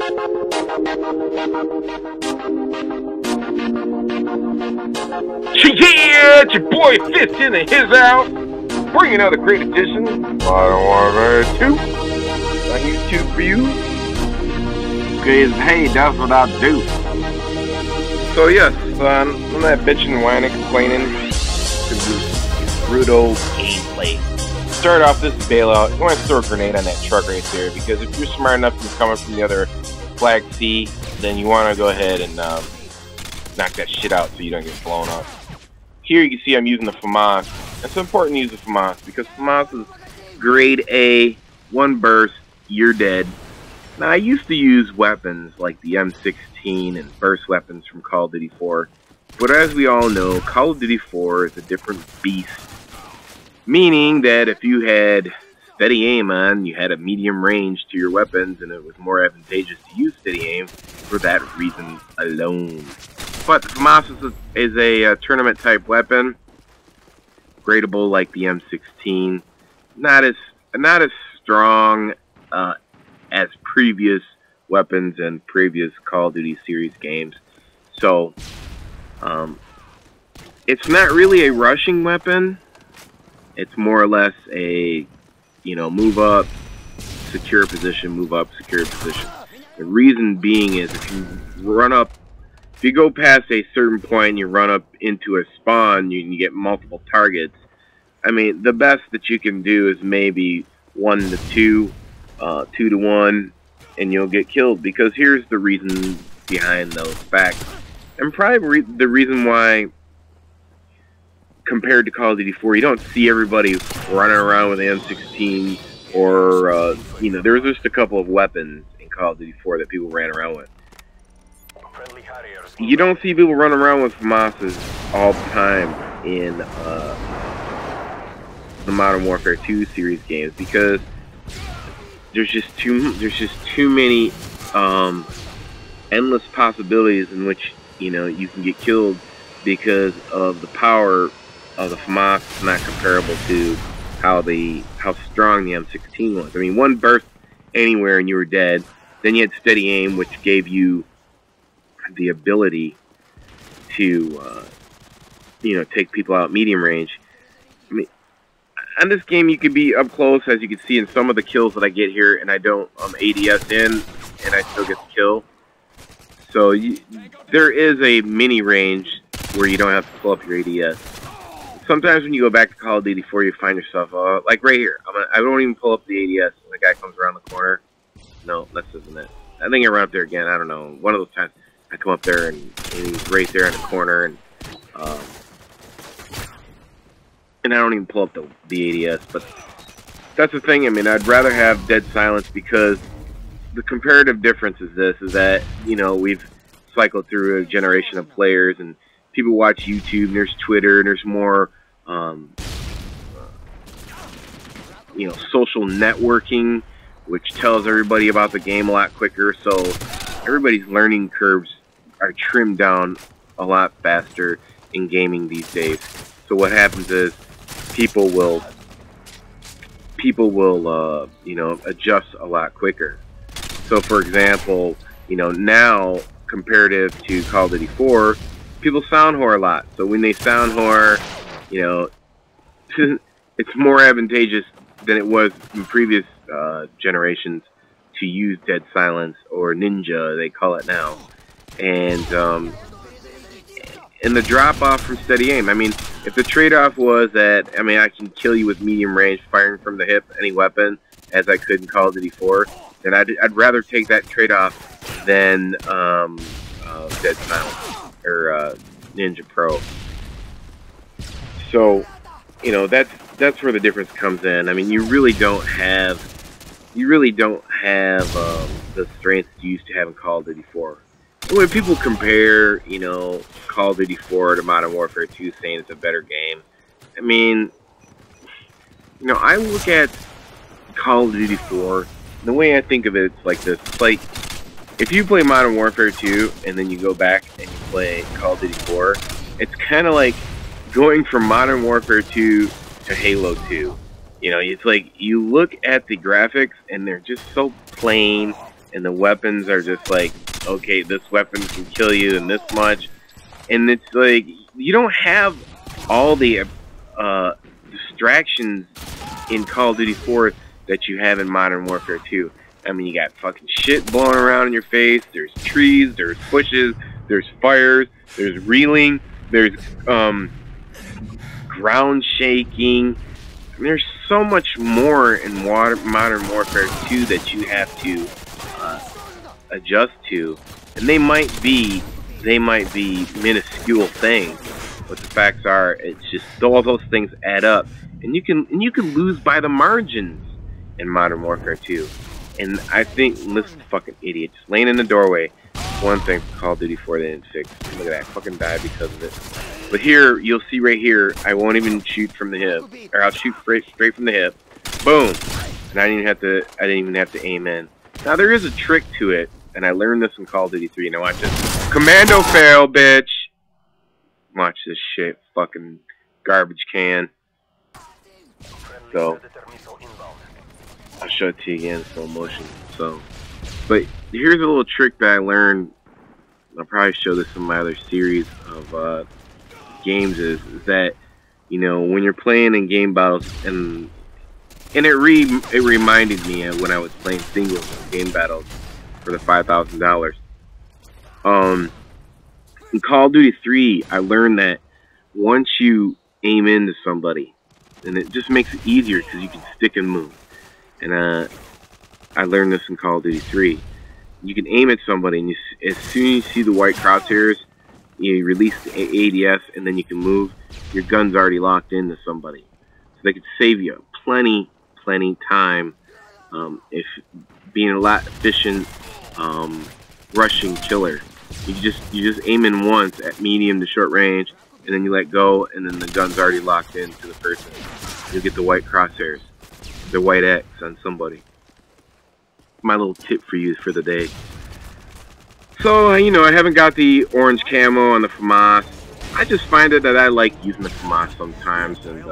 Yeah, it's your boy Fist in his house, bringing out a great edition of Modern Warfare 2 on YouTube for you. Because, hey, that's what I do. So yes, I'm not bitching, whining, complaining. It's gonna be brutal gameplay. Start off this bailout. You want to throw a grenade on that truck right there, because if you're smart enough to come from the other Flag C, then you want to go ahead and knock that shit out so you don't get blown up. Here you can see I'm using the Famas. It's important to use the Famas because Famas is grade A, one burst, you're dead. Now I used to use weapons like the M16 and burst weapons from Call of Duty 4, but as we all know, Call of Duty 4 is a different beast. Meaning that if you had steady aim on, you had a medium range to your weapons, and it was more advantageous to use steady aim for that reason alone. But the Famas is a tournament type weapon, gradable like the M16, not as strong as previous weapons and previous Call of Duty series games. So it's not really a rushing weapon. It's more or less a, move up, secure position, move up, secure position. The reason being is if you go past a certain point and you run up into a spawn, you get multiple targets. I mean, the best that you can do is maybe 1 to 2, 2 to 1, and you'll get killed. Because here's the reason behind those facts. And probably the reason why, compared to Call of Duty 4, you don't see everybody running around with the M16 or, there's just a couple of weapons in Call of Duty 4 that people ran around with. You don't see people running around with FAMASs all the time in the Modern Warfare 2 series games because there's just too many endless possibilities in which you can get killed because of the power of the FAMAS is not comparable to how strong the M16 was. I mean, one burst anywhere and you were dead. Then you had steady aim, which gave you the ability to take people out medium range. I mean, on this game you can be up close, as you can see in some of the kills that I get here, and I don't ADS in, and I still get the kill. So there is a mini range where you don't have to pull up your ADS. Sometimes when you go back to Call of Duty 4, you find yourself like right here. I don't even pull up the ADS when the guy comes around the corner. No, this isn't it. I think I run up there again. I don't know. One of those times I come up there and he's right there in the corner, and I don't even pull up the ADS. But that's the thing. I mean, I'd rather have dead silence because the comparative difference is this: is that we've cycled through a generation of players, and people watch YouTube, and there's Twitter, and there's more social networking, which tells everybody about the game a lot quicker. So everybody's learning curves are trimmed down a lot faster in gaming these days. So what happens is people will adjust a lot quicker. So for example, now comparative to Call of Duty 4, people sound whore a lot. So when they sound whore, it's more advantageous than it was in previous generations to use dead silence, or ninja they call it now. And the drop off from steady aim. I mean, if the trade-off was that I can kill you with medium range firing from the hip any weapon as I could in Call of Duty 4, then I'd rather take that trade-off than dead silence or Ninja Pro. So that's where the difference comes in. I mean, you really don't have the strength you used to have in Call of Duty 4. When people compare, Call of Duty 4 to Modern Warfare 2, saying it's a better game, I mean, I look at Call of Duty 4, the way I think of it, it's like this. It's like, if you play Modern Warfare 2, and then you go back and you play Call of Duty 4, it's kind of like going from Modern Warfare 2 to Halo 2. It's like, you look at the graphics, and they're just so plain, and the weapons are just like, okay, this weapon can kill you in this much, and it's like you don't have all the distractions in Call of Duty 4 that you have in Modern Warfare 2. I mean, you got fucking shit blowing around in your face, there's trees, there's bushes, there's fires, there's reeling, there's ground shaking. I mean, there's so much more in Modern Warfare 2 that you have to adjust to, and they might be minuscule things, but the facts are, it's just all those things add up, and you can lose by the margins in Modern Warfare 2. And I think, listen, fucking idiot, just laying in the doorway. One thing Call of Duty 4 they didn't fix. Look at that, fucking died because of it. But here, you'll see right here, I won't even shoot from the hip, or I'll shoot straight from the hip. Boom, and I didn't even have to aim in. Now there is a trick to it, and I learned this in Call of Duty 3. Now watch this. Commando fail, bitch. Watch this shit, fucking garbage can. So I'll show it to you again in slow motion. So, but here's a little trick that I learned. I'll probably show this in my other series of games. Is that, you know, when you're playing in game battles, and it reminded me of when I was playing singles game battles for the $5,000. In Call of Duty 3, I learned that once you aim into somebody, and it just makes it easier because you can stick and move. And I learned this in Call of Duty 3. You can aim at somebody, and as soon as you see the white crosshairs, you release the ADS, and then you can move. Your gun's already locked into somebody, so they could save you plenty time. If being a lot efficient rushing killer, you just aim in once at medium to short range, and then you let go, and then the gun's already locked into the person. You'll get the white crosshairs, the white X on somebody. My little tip for you for the day. So, you know, I haven't got the orange camo on the Famas. I just find it that I like using the Famas sometimes. And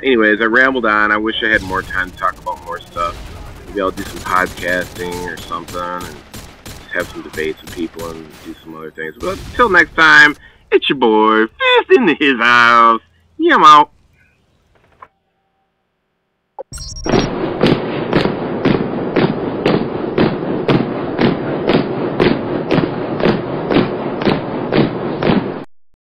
anyways, I rambled on. I wish I had more time to talk about more stuff. Maybe I'll do some podcasting or something, and just have some debates with people and do some other things. But until next time, it's your boy, Fist in his house. Yeah, I'm out.